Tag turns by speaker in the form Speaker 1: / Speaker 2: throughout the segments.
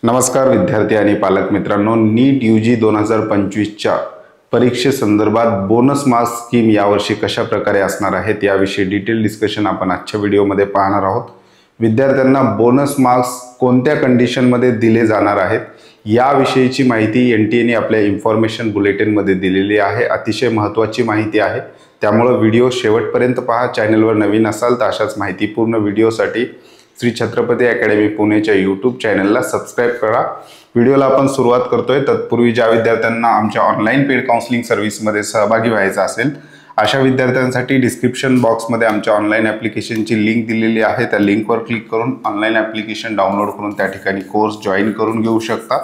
Speaker 1: नमस्कार विद्यार्थी आणि पालक मित्रांनो, नीट यूजी 2025च्या परीक्षेसंदर्भात बोनस मार्क्स स्कीम यावर्षी कशा प्रकारे असणार आहेत याविषयी डिटेल डिस्कशन आपण आजच्या व्हिडिओमध्ये पाहणार आहोत। विद्यार्थ्यांना बोनस मार्क्स कोणत्या कंडिशनमध्ये दिले जाणार आहेत याविषयीची माहिती एनटीएने आपल्या इन्फॉर्मेशन बुलेटिनमध्ये दिलेली आहे। अतिशय महत्त्वाची माहिती आहे, त्यामुळे व्हिडिओ शेवटपर्यंत पहा। चॅनलवर नवीन असाल तर अशाच माहितीपूर्ण व्हिडिओसाठी श्री छत्रपती अकॅडमी पुणेच्या यूट्यूब चॅनलला सबस्क्राइब करा। व्हिडिओला आपण सुरुवात करतोय। तत्पूर्वी ज्या विद्यार्थ्यांना आमच्या ऑनलाईन पेड काउन्सिलिंग सर्व्हिसमध्ये सहभागी व्हायचं असेल अशा विद्यार्थ्यांसाठी डिस्क्रिप्शन बॉक्समध्ये आमच्या ऑनलाईन ॲप्लिकेशनची लिंक दिलेली आहे। त्या लिंकवर क्लिक करून ऑनलाईन ॲप्लिकेशन डाउनलोड करून त्या ठिकाणी कोर्स जॉईन करून घेऊ शकता।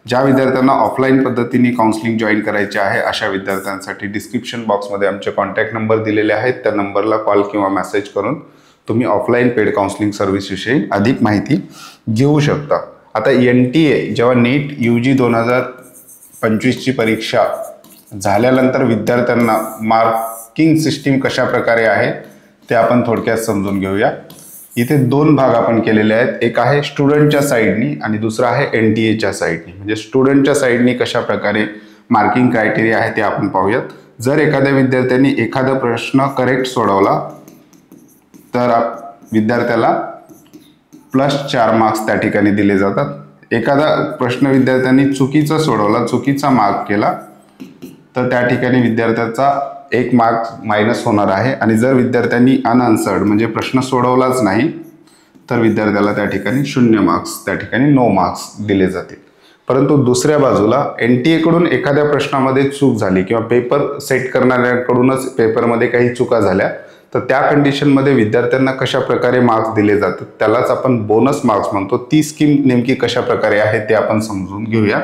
Speaker 1: ज्या विद्यार्थ्यांना ऑफलाईन पद्धतीने काउन्सिलिंग जॉईन करायचे आहे अशा विद्यार्थ्यांसाठी डिस्क्रिप्शन बॉक्समध्ये आमचे कॉन्टॅक्ट नंबर दिलेले आहेत। त्या नंबरला कॉल किंवा मेसेज करून तुम्ही ऑफलाईन पेड काउन्सिलिंग सर्व्हिसविषयी अधिक माहिती घेऊ शकता। आता एनटीए जेव्हा नीट यूजी 2025ची परीक्षा झाल्यानंतर विद्यार्थ्यांना मार्किंग सिस्टीम कशा प्रकारे आहे ते आपण थोडक्यात समजून घेऊया। इथे दोन भाग आपण केलेले आहेत, एक आहे स्टुडंटच्या साइडनी आणि दुसरा आहे एनटीएच्या साइडनी। म्हणजे स्टुडंटच्या साइडनी कशा प्रकारे मार्किंग क्रायटेरिया आहे ते आपण पाहूयात। जर एखाद्या विद्यार्थ्यांनी एखादा प्रश्न करेक्ट सोडवला तर विद्यार्थ्याला +4 मार्क्स त्या ठिकाणी दिले जातात। एखादा प्रश्न विद्यार्थ्यांनी चुकीचा सोडवला, चुकीचा मार्क केला तर त्या ठिकाणी विद्यार्थ्याचा 1 मार्क मायनस होणार आहे। आणि जर विद्यार्थ्यांनी अनआन्सर्ड म्हणजे प्रश्न सोडवलाच नाही तर विद्यार्थ्याला त्या ठिकाणी 0 मार्क्स, त्या ठिकाणी नो मार्क्स दिले जातील। परंतु दुसऱ्या बाजूला एनटीए कडून एखाद्या प्रश्नामध्ये चूक झाली किंवा पेपर सेट करणाऱ्यांकडूनच पेपरमध्ये काही चुका झाल्या तर त्या कंडिशनमध्ये विद्यार्थ्यांना कशा प्रकारे मार्क्स दिले जातात त्यालाच आपण बोनस मार्क्स म्हणतो। ती स्कीम नेमकी कशा प्रकारे आहे ते आपण समजून घेऊया।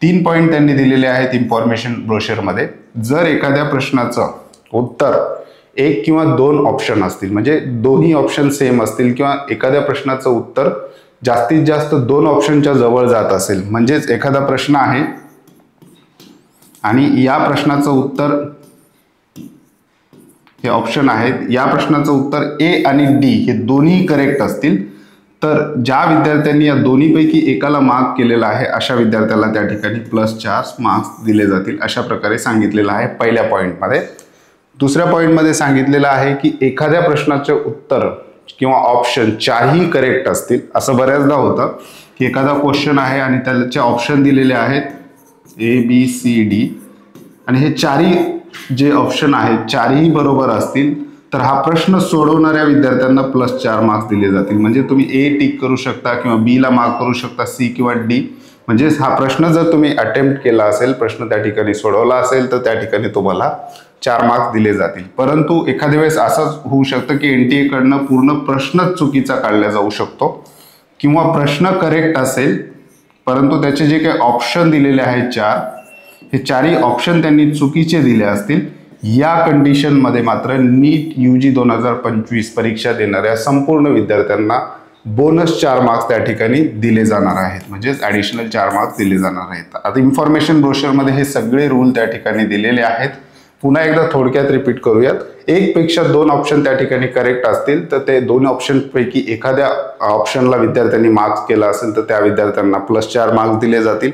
Speaker 1: 3 पॉइंट त्यांनी दिलेले आहेत इन्फॉर्मेशन ब्रोशरमध्ये। जर एखाद्या प्रश्नाचं उत्तर 1 किंवा 2 ऑप्शन असतील, म्हणजे दोन्ही ऑप्शन सेम असतील किंवा एखाद्या प्रश्नाचं उत्तर जास्तीत जास्त 2 ऑप्शनच्या जवळ जात असेल, म्हणजेच एखादा प्रश्न आहे आणि या प्रश्नाचं उत्तर हे ऑप्शन आहेत, या प्रश्नाचं उत्तर ए आणि डी हे दोन्ही करेक्ट असतील तर ज्या विद्यार्थ्यांनी या दोन्हीपैकी एकाला मार्क केलेला आहे अशा विद्यार्थ्याला त्या ठिकाणी +4 मार्क्स दिले जातील, अशा प्रकारे सांगितलेलं आहे पहिल्या पॉइंटमध्ये। दुसऱ्या पॉइंटमध्ये सांगितलेलं आहे की एखाद्या प्रश्नाचे उत्तर किंवा ऑप्शन 4ही करेक्ट असतील। असं बऱ्याचदा होतं की एखादा क्वेश्चन आहे आणि त्याचे ऑप्शन दिलेले आहेत ABCD आणि हे 4ही जे ऑप्शन आहेत 4ही बरोबर असतील तर हा प्रश्न सोडवणाऱ्या विद्यार्थ्यांना +4 मार्क्स दिले जातील। म्हणजे तुम्ही ए टिक करू शकता किंवा बी ला मार्क करू शकता, सी किंवा डी। म्हणजे हा प्रश्न जर तुम्ही अटेम्प्ट केला असेल, प्रश्न त्या ठिकाणी सोडवला असेल तर त्या ठिकाणी तुम्हाला 4 मार्क्स दिले जातील। परंतु एखाद्या वेळेस असंच होऊ शकतं की एनटीए कडनं पूर्ण प्रश्नच चुकीचा काढला जाऊ शकतो किंवा प्रश्न करेक्ट असेल परंतु त्याचे जे काही ऑप्शन दिलेले आहेत 4 हे 4ही ऑप्शन त्यांनी चुकीचे दिले असतील। या कंडिशनमध्ये मात्र नीट यूजी 2025 परीक्षा देणाऱ्या संपूर्ण विद्यार्थ्यांना बोनस 4 मार्क्स त्या ठिकाणी दिले जाणार आहेत, म्हणजेच ॲडिशनल 4 मार्क्स दिले जाणार आहेत। आता इन्फॉर्मेशन ब्रोशरमध्ये हे सगळे रूल त्या ठिकाणी दिलेले आहेत। पुन्हा एकदा थोडक्यात रिपीट करूयात। 1 पेक्षा 2 ऑप्शन त्या ठिकाणी करेक्ट असतील तर ते 2 ऑप्शनपैकी एखाद्या ऑप्शनला विद्यार्थ्यांनी मार्क्स केला असेल तर त्या विद्यार्थ्यांना +4 मार्क्स दिले जातील।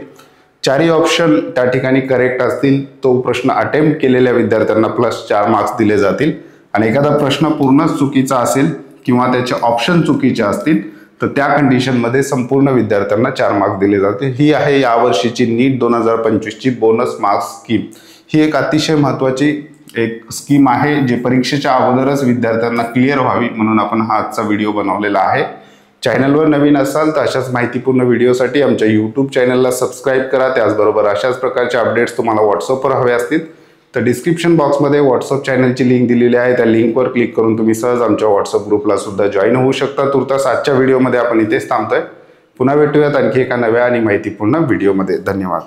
Speaker 1: 4ही ऑप्शन त्या ठिकाणी करेक्ट असतील, तो प्रश्न अटेम्प्ट केलेल्या विद्यार्थ्यांना +4 मार्क्स दिले जातील। आणि एखादा प्रश्न पूर्णच चुकीचा असेल किंवा त्याचे ऑप्शन चुकीचे असतील तर त्या कंडिशनमध्ये संपूर्ण विद्यार्थ्यांना 4 मार्क्स दिले जातील। ही आहे यावर्षीची नीट 2025ची बोनस मार्क्स स्कीम। ही एक अतिशय महत्त्वाची एक स्कीम आहे जी परीक्षेच्या अगोदरच विद्यार्थ्यांना क्लिअर व्हावी म्हणून आपण हा आजचा व्हिडिओ बनवलेला आहे। चॅनलवर नवीन असाल तर अशाच माहितीपूर्ण व्हिडिओसाठी आमच्या यूट्यूब चॅनलला सबस्क्राइब करा। त्याचबरोबर अशाच प्रकारचे अपडेट्स तुम्हाला व्हॉट्सअपवर हवे असतील तर डिस्क्रिप्शन बॉक्समध्ये व्हॉट्सअप चॅनलची लिंक दिलेली आहे, त्या लिंकवर क्लिक करून तुम्ही सहज आमच्या व्हॉट्सअप ग्रुपला सुद्धा जॉईन होऊ शकता। तुर्तास आजच्या व्हिडिओमध्ये आपण इथेच थांबतोय। पुन्हा भेटूयात आणखी एका नव्या आणि माहितीपूर्ण व्हिडिओमध्ये। धन्यवाद।